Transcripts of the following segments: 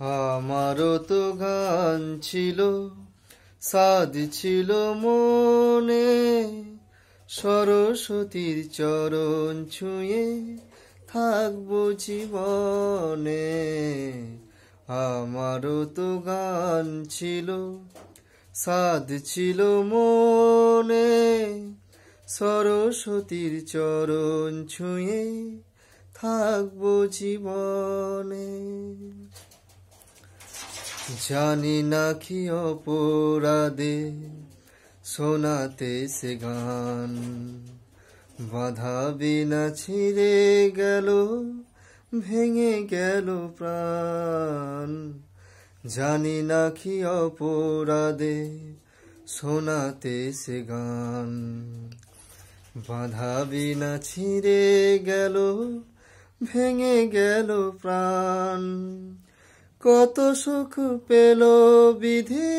আমারও তো গান ছিল, সাদ ছিল মনে, সরস্বতীর চরণ ছুঁয়ে থাকবো জীবনে। আমারও তো গান ছিল, সাদ ছিল মনে, সরস্বতীর চরণ ছুঁয়ে থাকবো জীবনে। জানি না কি অপরাধে শোনাতে সে গান, বাধা বিনা ছিঁড়ে গেল, ভেঙে গেল প্রাণ। জানি না কি অপরাধে শোনাতে সে গান, বাধা বিনা ছিঁড়ে গেল, ভেঙে গেল প্রাণ। কত সুখ পেল বিধি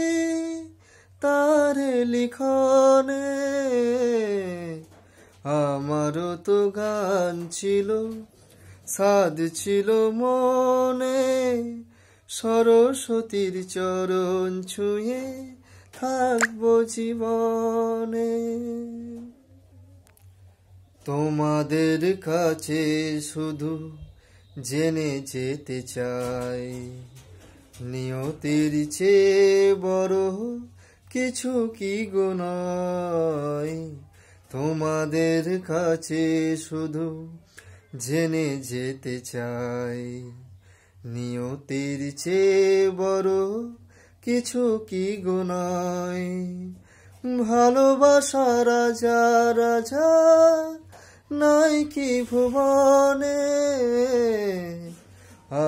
তার লিখনে, আমারও তো গান ছিল, সাদ ছিল মনে, সরস্বতীর চরণ ছুঁয়ে থাকবো জীবনে। তোমাদের কাছে শুধু জেনে যেতে চাই, নিয়তির চেয়ে বড় কিছু কি গো নয়। তোমাদের কাছে শুধু জেনে যেতে চাই, নিয়তির চেয়ে বড় কিছু কি গো নয়। ভালোবাসা রাজা রাজা নাই কি ভুবনে,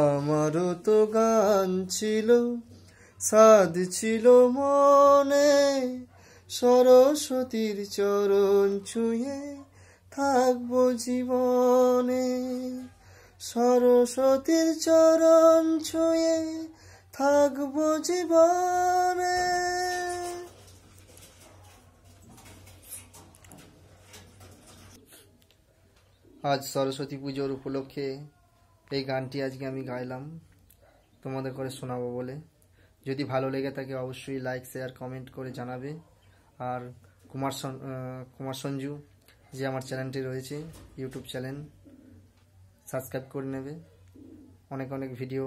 আমারও তো গান ছিল, সাদ ছিল মনে, সরস্বতীর চরণ ছুঁয়ে থাকবো জীবনে। সরস্বতীর চরণ ছুঁয়ে থাকবো জীবনে। আজ সরস্বতী পুজোর উপলক্ষে এই গানটি আজকে আমি গাইলাম তোমাদের করে শোনাবো বলে। যদি ভালো লেগে থাকে অবশ্যই লাইক শেয়ার কমেন্ট করে জানাবে। আর কুমার সঞ্জু যে আমার চ্যানেলটি রয়েছে ইউটিউব চ্যানেল, সাবস্ক্রাইব করে নেবে, অনেক অনেক ভিডিও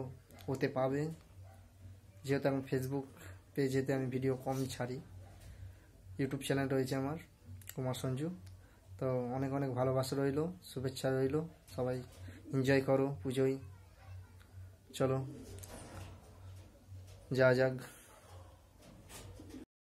ওতে পাবে। যেহেতু আমি ফেসবুক পেজেতে আমি ভিডিও কম ছাড়ি, ইউটিউব চ্যানেল রয়েছে আমার কুমার সঞ্জু। তো অনেক অনেক ভালোবাসা রইল, শুভেচ্ছা রইল, সবাই এনজয় করো পুজোয়। চলো যা যাক।